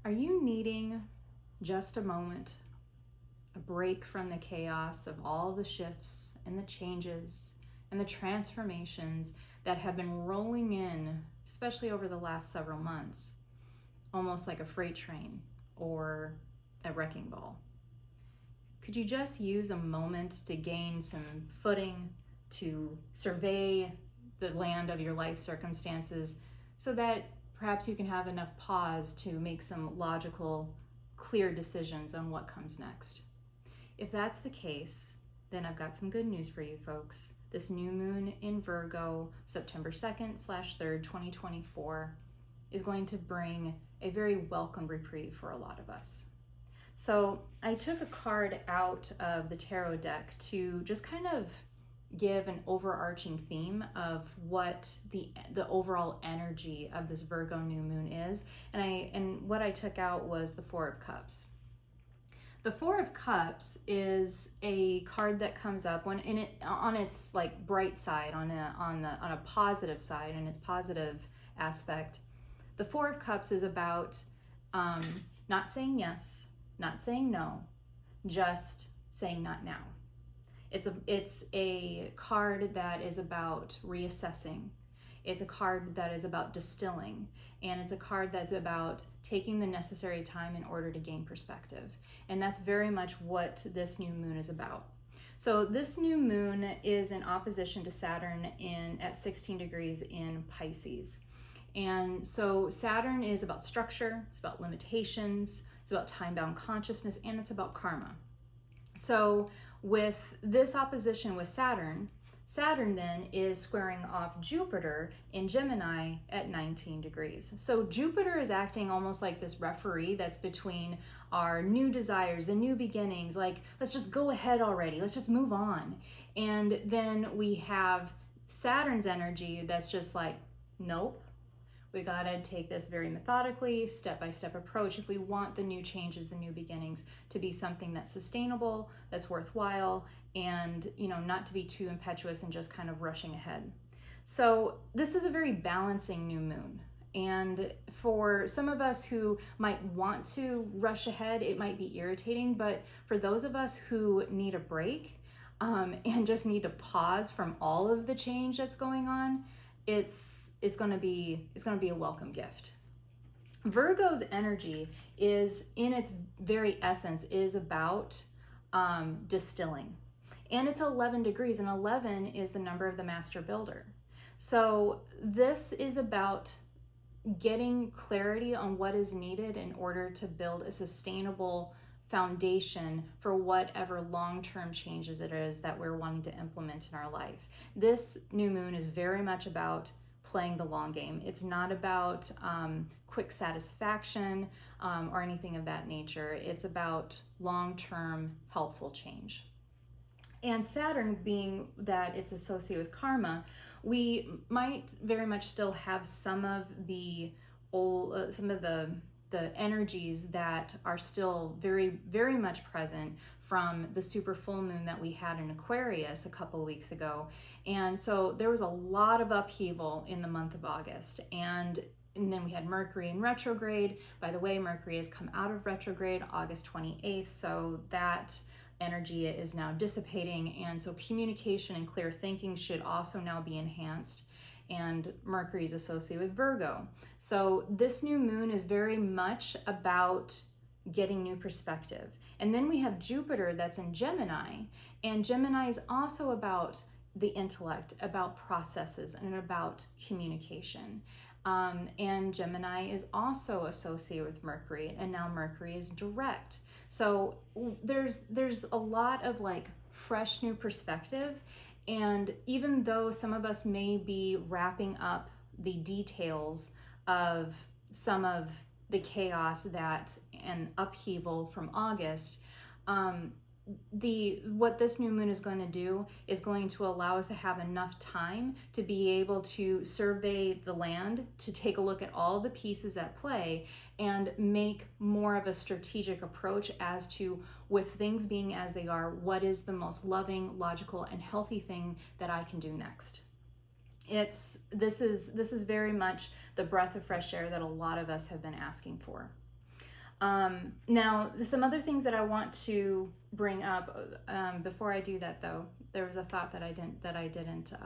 Are you needing just a moment, a break from the chaos of all the shifts and the changes and the transformations that have been rolling in, especially over the last several months, almost like a freight train or a wrecking ball? Could you just use a moment to gain some footing, to survey the land of your life circumstances so that perhaps you can have enough pause to make some logical, clear decisions on what comes next? If that's the case, then I've got some good news for you folks. This new moon in Virgo, September 2nd/3rd, 2024, is going to bring a very welcome reprieve for a lot of us. So I took a card out of the tarot deck to just kind of give an overarching theme of what the overall energy of this Virgo new moon is. And what I took out was the Four of Cups. The Four of Cups is a card that comes up when on its like bright side, on a positive side, and its positive aspect. The Four of Cups is about not saying yes, not saying no, just saying not now. It's a card that is about reassessing. It's a card that is about distilling, and it's a card that's about taking the necessary time in order to gain perspective. And that's very much what this new moon is about. So this new moon is in opposition to Saturn at 16 degrees in Pisces. And so Saturn is about structure, it's about limitations, it's about time-bound consciousness, and it's about karma. So with this opposition with Saturn then is squaring off Jupiter in Gemini at 19 degrees. So Jupiter is acting almost like this referee that's between our new desires, the new beginnings, like, let's just go ahead already, let's just move on. And then we have Saturn's energy that's just like, nope. We gotta take this very methodically, step-by-step approach if we want the new changes, the new beginnings to be something that's sustainable, that's worthwhile, and not to be too impetuous and just kind of rushing ahead. So this is a very balancing new moon. And for some of us who might want to rush ahead, it might be irritating, but for those of us who need a break and just need to pause from all of the change that's going on, it's going to be a welcome gift. Virgo's energy is, in its very essence, is about distilling. And it's 11 degrees, and 11 is the number of the master builder. So this is about getting clarity on what is needed in order to build a sustainable foundation for whatever long-term changes it is that we're wanting to implement in our life. This new moon is very much about playing the long game. It's not about quick satisfaction or anything of that nature. It's about long-term helpful change. And Saturn, being that it's associated with karma, we might very much still have some of the energies that are still very, very much present from the super full moon that we had in Aquarius a couple of weeks ago. And so there was a lot of upheaval in the month of August. And then we had Mercury in retrograde. By the way, Mercury has come out of retrograde August 28th. So that energy is now dissipating. And so communication and clear thinking should also now be enhanced. And Mercury is associated with Virgo. So this new moon is very much about getting new perspective. And then we have Jupiter that's in Gemini, and Gemini is also about the intellect, about processes, and about communication. And Gemini is also associated with Mercury, and now Mercury is direct. So there's a lot of like fresh new perspective. And even though some of us may be wrapping up the details of some of the chaos and upheaval from August, what this new moon is going to do is going to allow us to have enough time to be able to survey the land, to take a look at all the pieces at play, and make more of a strategic approach as to, with things being as they are, what is the most loving, logical, and healthy thing that I can do next. This is very much the breath of fresh air that a lot of us have been asking for. Now, some other things that I want to bring up before I do that, though, there was a thought that I didn't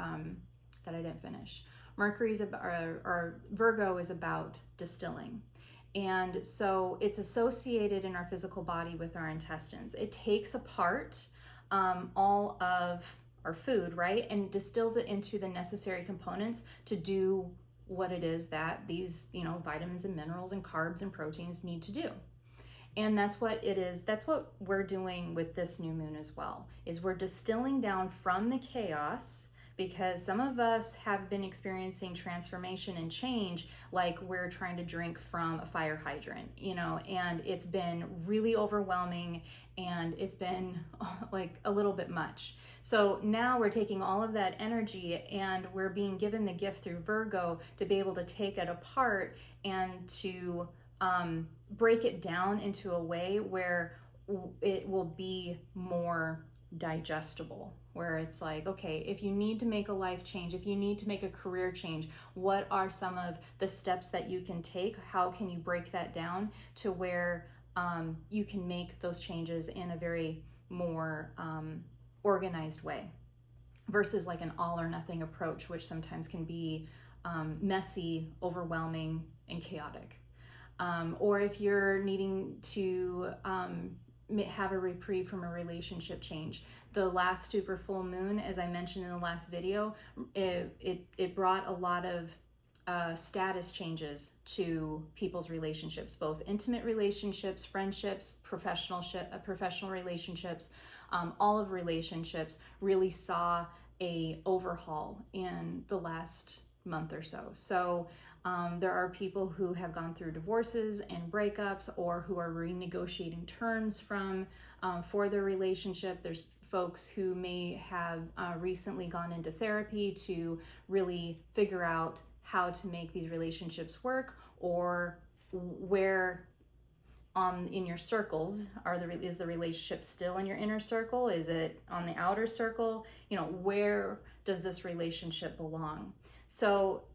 finish. Mercury's or Virgo is about distilling. And so it's associated in our physical body with our intestines. It takes apart all of our food, right? And distills it into the necessary components to do what it is that these, vitamins and minerals and carbs and proteins need to do. And that's what it is. That's what we're doing with this new moon as well, is we're distilling down from the chaos, because some of us have been experiencing transformation and change like we're trying to drink from a fire hydrant, and it's been really overwhelming, and it's been like a little bit much. So now we're taking all of that energy, and we're being given the gift through Virgo to be able to take it apart and to break it down into a way where it will be more digestible, where it's like, okay, if you need to make a life change, if you need to make a career change, what are some of the steps that you can take? How can you break that down to where you can make those changes in a very more organized way, versus like an all or nothing approach, which sometimes can be messy, overwhelming, and chaotic. Or if you're needing to have a reprieve from a relationship change. The last super full moon, as I mentioned in the last video, it brought a lot of status changes to people's relationships, both intimate relationships, friendships, professional relationships. All of relationships really saw a overhaul in the last month or so. So there are people who have gone through divorces and breakups, or who are renegotiating terms for their relationship. There's folks who may have recently gone into therapy to really figure out how to make these relationships work, or where in your circles is the relationship still in your inner circle? Is it on the outer circle? Where does this relationship belong? So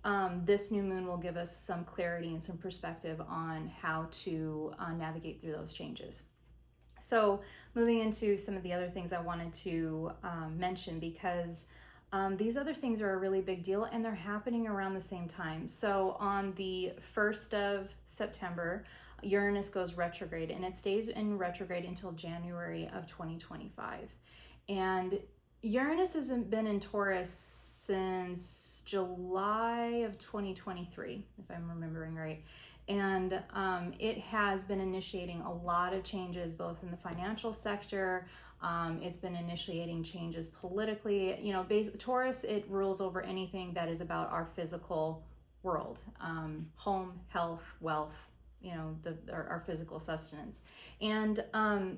this new moon will give us some clarity and some perspective on how to navigate through those changes. So moving into some of the other things I wanted to mention, because these other things are a really big deal, and they're happening around the same time. So on the 1st of September, Uranus goes retrograde, and it stays in retrograde until January of 2025. And Uranus hasn't been in Taurus since July of 2023, if I'm remembering right. And it has been initiating a lot of changes, both in the financial sector. It's been initiating changes politically. Taurus, it rules over anything that is about our physical world, home, health, wealth, our physical sustenance. And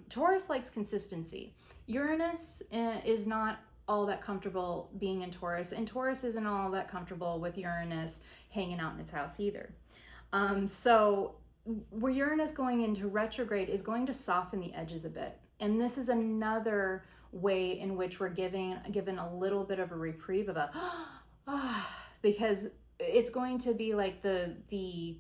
Taurus likes consistency. Uranus is not all that comfortable being in Taurus, and Taurus isn't all that comfortable with Uranus hanging out in its house either. So where Uranus going into retrograde is going to soften the edges a bit. And this is another way in which we're given a little bit of a reprieve of because it's going to be like the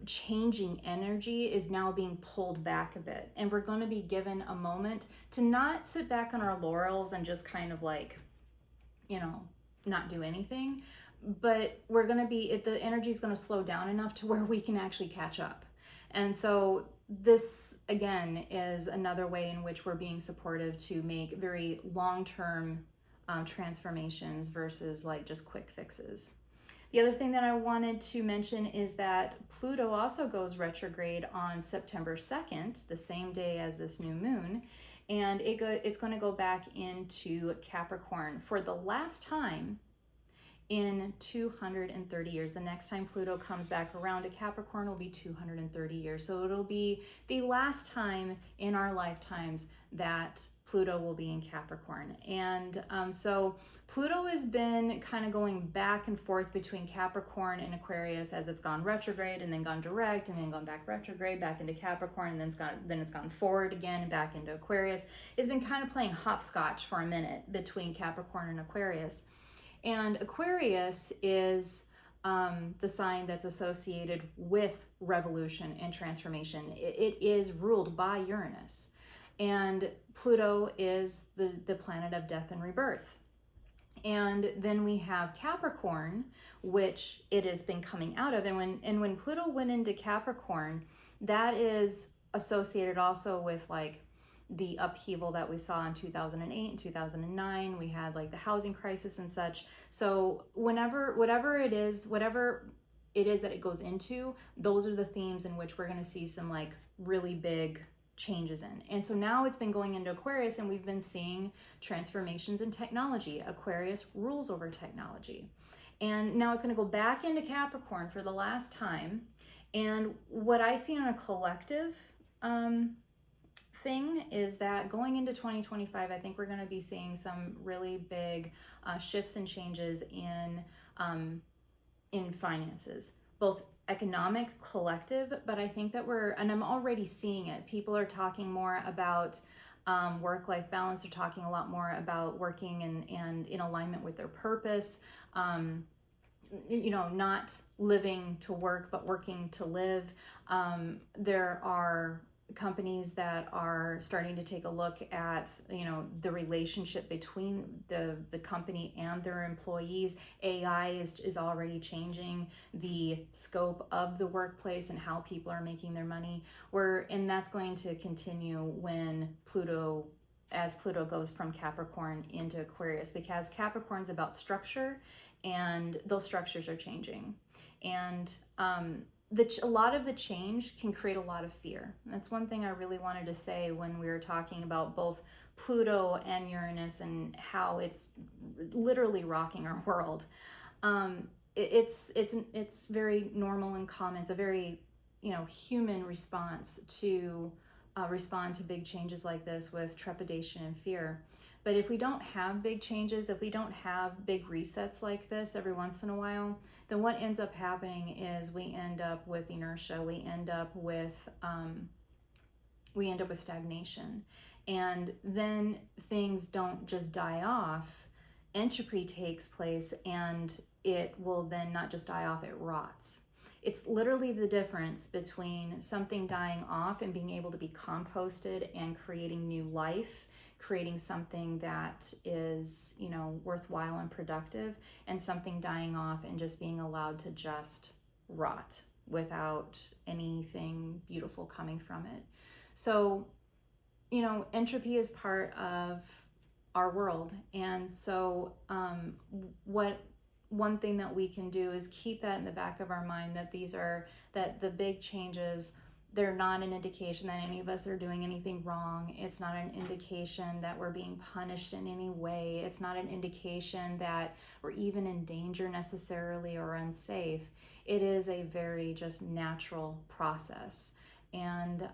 changing energy is now being pulled back a bit, and we're going to be given a moment to not sit back on our laurels and just kind of like, not do anything, but we're going to be, the energy is going to slow down enough to where we can actually catch up. And so this again is another way in which we're being supportive to make very long-term transformations versus like just quick fixes. The other thing that I wanted to mention is that Pluto also goes retrograde on September 2nd, the same day as this new moon, and it's going to go back into Capricorn for the last time in 230 years. The next time Pluto comes back around to Capricorn will be 230 years. So it'll be the last time in our lifetimes that Pluto will be in Capricorn. And so Pluto has been kind of going back and forth between Capricorn and Aquarius as it's gone retrograde and then gone direct and then gone back retrograde, back into Capricorn, and then it's gone forward again and back into Aquarius. It's been kind of playing hopscotch for a minute between Capricorn and Aquarius. And Aquarius is the sign that's associated with revolution and transformation. It is ruled by Uranus. And Pluto is the planet of death and rebirth. And then we have Capricorn, which it has been coming out of. And when Pluto went into Capricorn, that is associated also with like the upheaval that we saw in 2008 and 2009. We had like the housing crisis and such. So whatever it is that it goes into, those are the themes in which we're going to see some like really big changes in. And so now it's been going into Aquarius, and we've been seeing transformations in technology. Aquarius rules over technology. And now it's going to go back into Capricorn for the last time. And what I see on a collective thing is that going into 2025, I think we're going to be seeing some really big shifts and changes in finances, both economic, collective, but I think that and I'm already seeing it. People are talking more about work-life balance. They're talking a lot more about working and in alignment with their purpose. Not living to work, but working to live. There are companies that are starting to take a look at the relationship between the company and their employees. AI is already changing the scope of the workplace and how people are making their money. And that's going to continue as Pluto goes from Capricorn into Aquarius, because Capricorn's about structure, and those structures are changing. And a lot of the change can create a lot of fear. That's one thing I really wanted to say when we were talking about both Pluto and Uranus and how it's literally rocking our world. It's very normal and common. It's a very human response to respond to big changes like this with trepidation and fear. But if we don't have big changes, if we don't have big resets like this every once in a while, then what ends up happening is we end up with inertia. We end up with stagnation, and then things don't just die off. Entropy takes place, and it will then not just die off; it rots. It's literally the difference between something dying off and being able to be composted and creating new life, creating something that is, worthwhile and productive, and something dying off and just being allowed to just rot without anything beautiful coming from it. So, entropy is part of our world. And so one thing that we can do is keep that in the back of our mind, that that the big changes, they're not an indication that any of us are doing anything wrong. It's not an indication that we're being punished in any way. It's not an indication that we're even in danger necessarily or unsafe. It is a very just natural process. And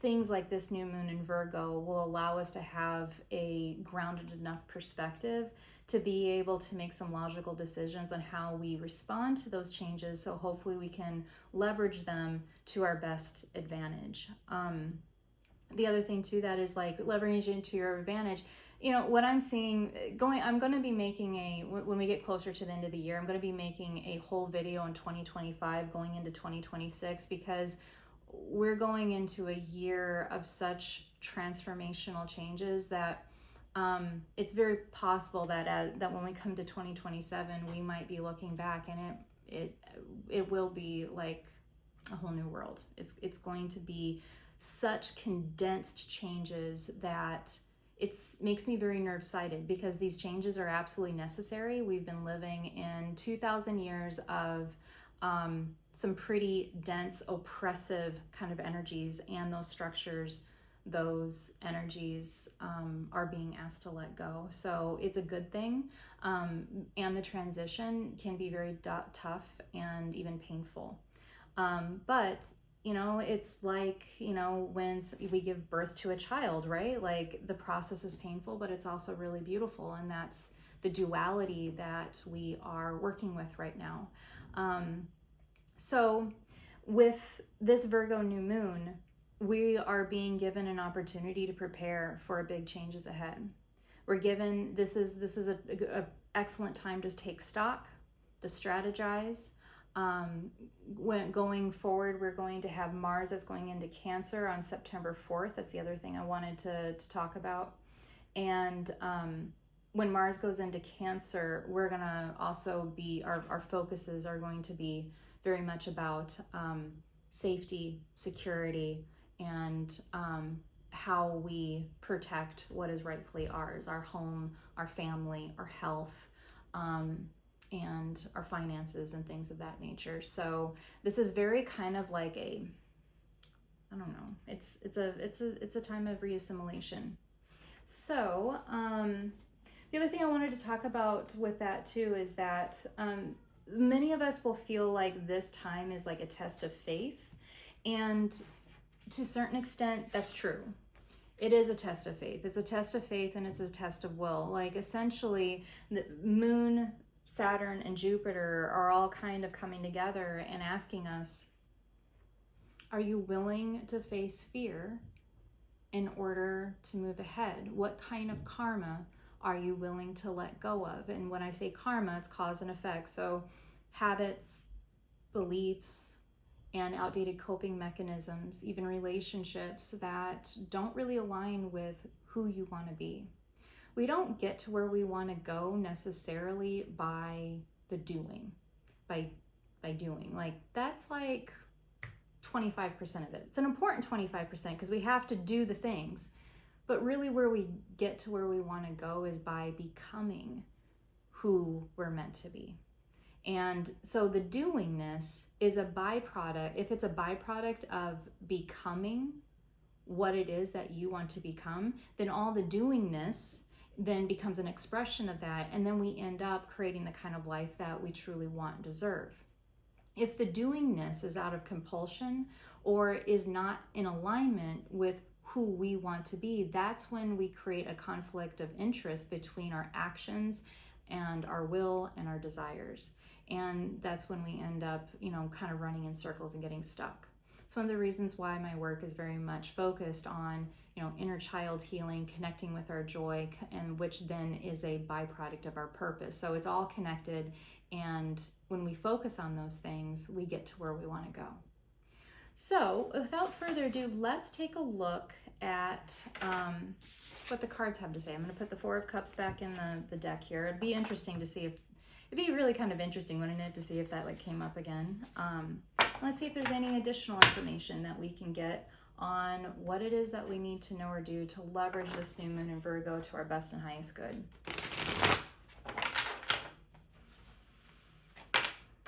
things like this new moon in Virgo will allow us to have a grounded enough perspective to be able to make some logical decisions on how we respond to those changes. So hopefully we can leverage them to our best advantage. The other thing too, that is like leveraging to your advantage. What I'm seeing I'm going to be making when we get closer to the end of the year, I'm going to be making a whole video in 2025 going into 2026, because we're going into a year of such transformational changes that it's very possible that when we come to 2027, we might be looking back and it will be like a whole new world. It's going to be such condensed changes that it makes me very nerve-sighted, because these changes are absolutely necessary. We've been living in 2,000 years of some pretty dense, oppressive kind of energies, and those structures, those energies are being asked to let go. So it's a good thing. And the transition can be very tough and even painful. But it's like, when we give birth to a child, right? Like, the process is painful, but it's also really beautiful. And that's the duality that we are working with right now. So with this Virgo new moon, we are being given an opportunity to prepare for big changes ahead. We're given, this is an excellent time to take stock, to strategize. When going forward, we're going to have Mars that's going into Cancer on September 4th. That's the other thing I wanted to talk about. And when Mars goes into Cancer, we're going to also be, our focuses are going to be very much about safety, security, and how we protect what is rightfully ours, our home, our family, our health, and our finances and things of that nature. So this is very kind of like a, I don't know, it's a time of reassimilation. So the other thing I wanted to talk about with that too is that many of us will feel like this time is like a test of faith, and to a certain extent that's true. It is a test of faith. It's a test of faith, and it's a test of will. Like essentially the moon, Saturn, and Jupiter are all kind of coming together and asking us, are you willing to face fear in order to move ahead? What kind of karma are you willing to let go of? And when I say karma, it's cause and effect. So habits, beliefs, and outdated coping mechanisms, even relationships that don't really align with who you want to be. We don't get to where we want to go necessarily by the doing, by doing. Like that's like 25% of it. It's an important 25% because we have to do the things. But really where we get to where we want to go is by becoming who we're meant to be. And so the doingness is a byproduct. If it's a byproduct of becoming what it is that you want to become, then all the doingness then becomes an expression of that, and then we end up creating the kind of life that we truly want and deserve. If the doingness is out of compulsion or is not in alignment with who we want to be, that's when we create a conflict of interest between our actions and our will and our desires. And that's when we end up, kind of running in circles and getting stuck. It's one of the reasons why my work is very much focused on inner child healing, connecting with our joy, and which then is a byproduct of our purpose. So it's all connected, and when we focus on those things, we get to where we want to go. So without further ado, let's take a look at what the cards have to say. I'm going to put the Four of Cups back in the deck here. It'd be interesting to see if, it'd be really kind of interesting, wouldn't it, to see if that came up again. Let's see if there's any additional information that we can get on what it is that we need to know or do to leverage this new moon in Virgo to our best and highest good.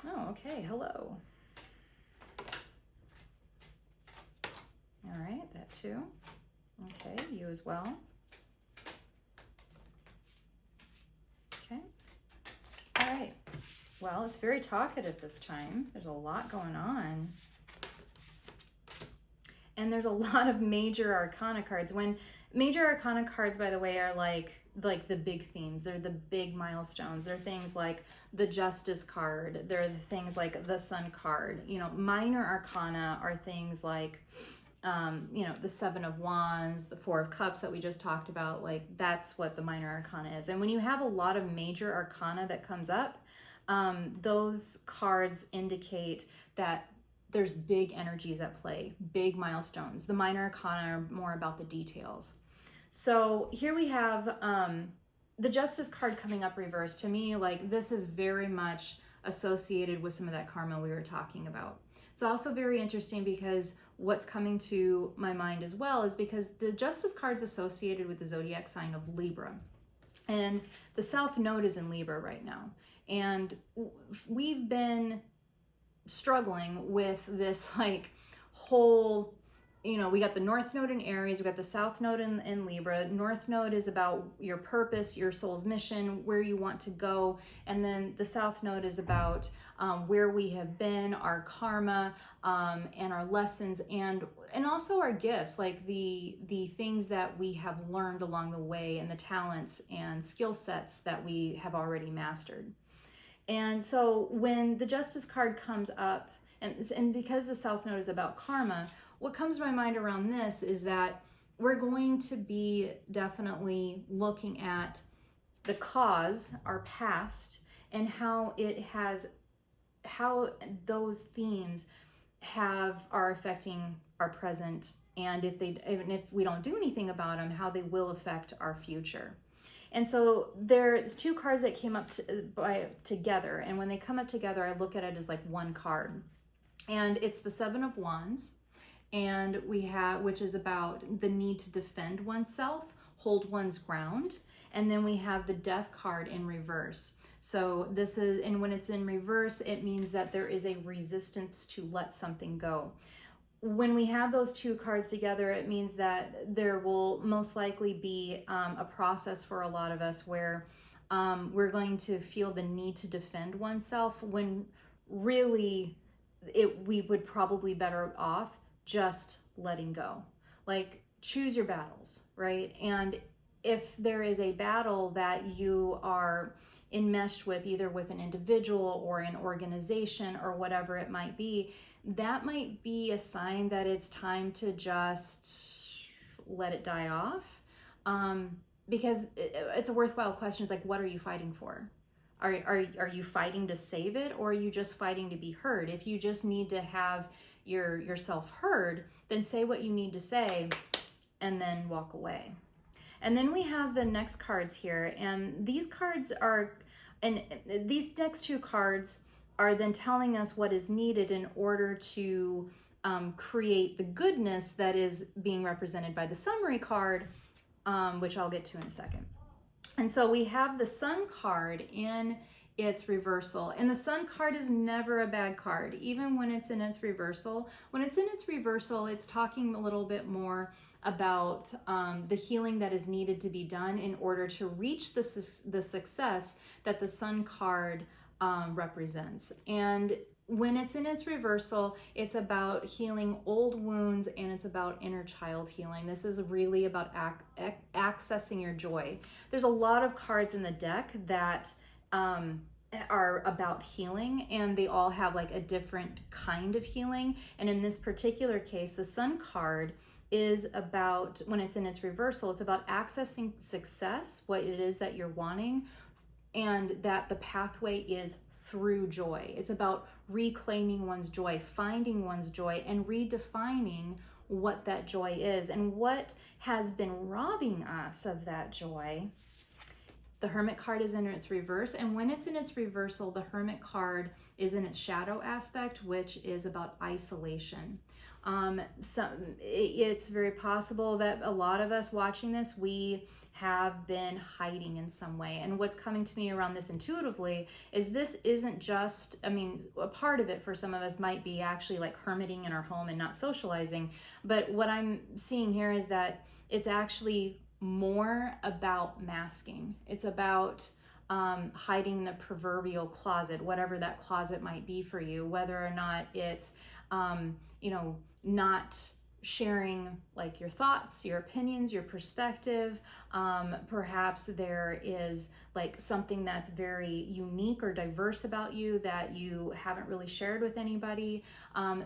Oh, okay, hello. All right, that too. Okay, you as well. Okay. All right. Well, it's very talkative this time. There's a lot going on. And there's a lot of major arcana cards. When major arcana cards, by the way, are like the big themes. They're the big milestones. They're things like the Justice card. They're the things like the Sun card. Minor arcana are things like, the Seven of Wands, the Four of Cups that we just talked about. Like that's what the minor arcana is. And when you have a lot of major arcana that comes up, those cards indicate that there's big energies at play, big milestones. The minor arcana are more about the details. So here we have the Justice card coming up reversed. To me, this is very much associated with some of that karma we were talking about. It's also very interesting because what's coming to my mind as well is because the Justice card's associated with the zodiac sign of Libra. And the South Node is in Libra right now. And we've been struggling with this whole, we got the North Node in Aries, we got the South Node in Libra. North Node is about your purpose, your soul's mission, where you want to go. And then the South Node is about where we have been, our karma, and our lessons, and also our gifts, like the things that we have learned along the way, and the talents and skill sets that we have already mastered. And so when the Justice card comes up, and because the South Node is about karma, what comes to my mind around this is that we're going to be definitely looking at the cause, our past, and how those themes are affecting our present, and even if we don't do anything about them, how they will affect our future. And so there's two cards that came up together, and when they come up together, I look at it as like one card, and it's the Seven of Wands, and which is about the need to defend oneself, hold one's ground, and then we have the Death card in reverse. So and when it's in reverse, it means that there is a resistance to let something go. When we have those two cards together, it means that there will most likely be a process for a lot of us where we're going to feel the need to defend oneself, when really we would probably better off just letting go. Like, choose your battles, right? And if there is a battle that you are enmeshed with, either with an individual or an organization or whatever it might be, that might be a sign that it's time to just let it die off. Because it's a worthwhile question. It's like, what are you fighting for? Are you fighting to save it, or are you just fighting to be heard? If you just need to have yourself heard, then say what you need to say and then walk away. And then we have the next cards here, and these next two cards are then telling us what is needed in order to create the goodness that is being represented by the summary card, which I'll get to in a second. And so we have the Sun card in its reversal, and the Sun card is never a bad card, even when it's in its reversal. When it's in its reversal, it's talking a little bit more about the healing that is needed to be done in order to reach the success that the Sun card represents. And when it's in its reversal, it's about healing old wounds, and it's about inner child healing. This is really about accessing your joy. There's a lot of cards in the deck that are about healing, and they all have like a different kind of healing. And in this particular case, the Sun card is about, when it's in its reversal, it's about accessing success, what it is that you're wanting, and that the pathway is through joy. It's about reclaiming one's joy, finding one's joy, and redefining what that joy is and what has been robbing us of that joy. The Hermit card is in its reverse, and when it's in its reversal, the Hermit card is in its shadow aspect, which is about isolation. It's very possible that a lot of us watching this, we have been hiding in some way. And what's coming to me around this intuitively is this isn't just, a part of it for some of us might be actually like hermiting in our home and not socializing. But what I'm seeing here is that it's actually more about masking. It's about hiding the proverbial closet, whatever that closet might be for you, whether or not it's, not sharing like your thoughts, your opinions, your perspective. Perhaps there is like something that's very unique or diverse about you that you haven't really shared with anybody.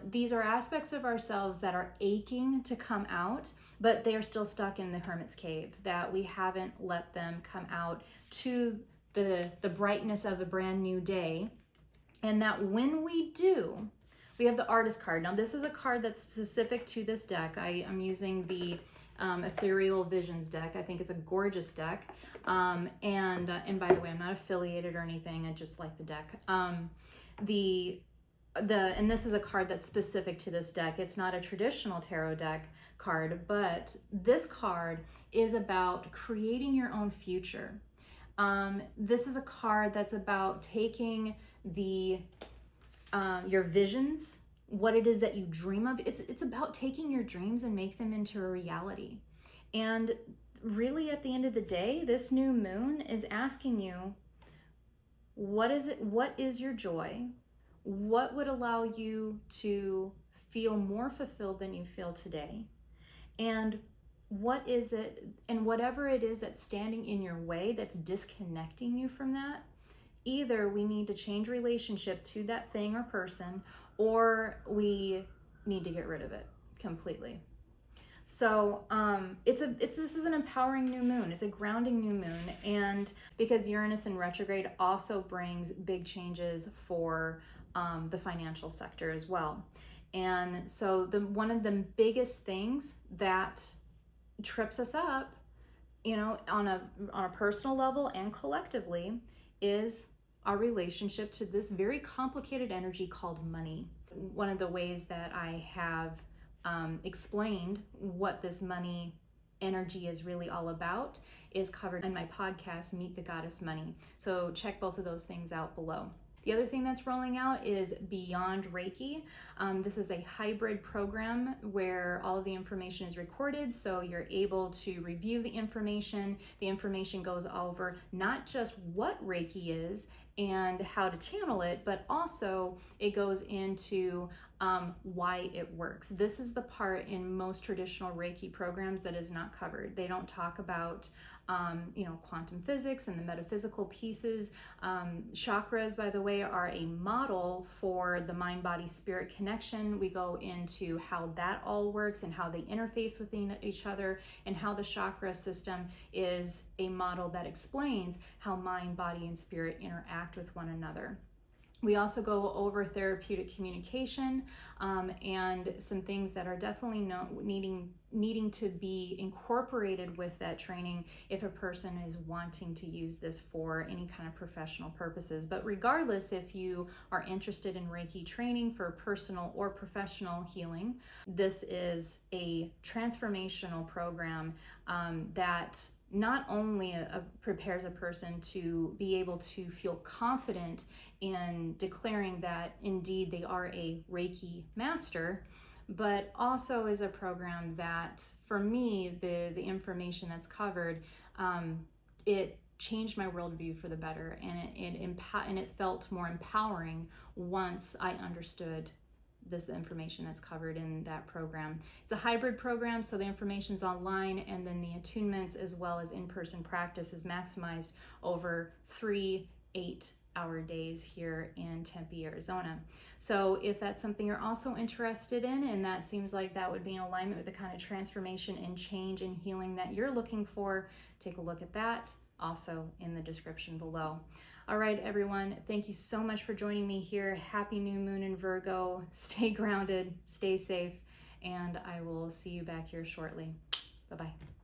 These are aspects of ourselves that are aching to come out, but they are still stuck in the hermit's cave, that we haven't let them come out to the brightness of a brand new day. And that when we do, we have the Artist card. Now this is a card that's specific to this deck. I'm using the Ethereal Visions deck. I think it's a gorgeous deck. And by the way, I'm not affiliated or anything. I just like the deck. And this is a card that's specific to this deck. It's not a traditional tarot deck card, but this card is about creating your own future. This is a card that's about taking your visions, what it is that you dream of. It's about taking your dreams and make them into a reality. And really at the end of the day, this new moon is asking you, what is it? What is your joy? What would allow you to feel more fulfilled than you feel today? And what is it, and whatever it is that's standing in your way that's disconnecting you from that, either we need to change relationship to that thing or person, or we need to get rid of it completely. So this is an empowering new moon. It's a grounding new moon, and because Uranus in retrograde also brings big changes for the financial sector as well. And so one of the biggest things that trips us up, you know, on a personal level and collectively, is our relationship to this very complicated energy called money. One of the ways that I have explained what this money energy is really all about is covered in my podcast, Meet the Goddess Money. So check both of those things out below. The other thing that's rolling out is Beyond Reiki. This is a hybrid program where all of the information is recorded, so you're able to review the information. The information goes over not just what Reiki is and how to channel it, but also it goes into why it works. This is the part in most traditional Reiki programs that is not covered. They don't talk about quantum physics and the metaphysical pieces. Chakras, by the way, are a model for the mind, body, spirit connection. We go into how that all works and how they interface with each other, and how the chakra system is a model that explains how mind, body, and spirit interact with one another. We also go over therapeutic communication and some things that are definitely needing to be incorporated with that training if a person is wanting to use this for any kind of professional purposes. But regardless, if you are interested in Reiki training for personal or professional healing, this is a transformational program that not only prepares a person to be able to feel confident in declaring that indeed they are a Reiki master, but also is a program that, for me, the information that's covered, it changed my worldview for the better, and it felt more empowering once I understood this information that's covered in that program. It's a hybrid program, so the information's online, and then the attunements as well as in-person practice is maximized over 3 8-hour days here in Tempe, Arizona. So if that's something you're also interested in, and that seems like that would be in alignment with the kind of transformation and change and healing that you're looking for, take a look at that, also in the description below. All right, everyone, thank you so much for joining me here. Happy new moon in Virgo. Stay grounded, stay safe, and I will see you back here shortly. Bye-bye.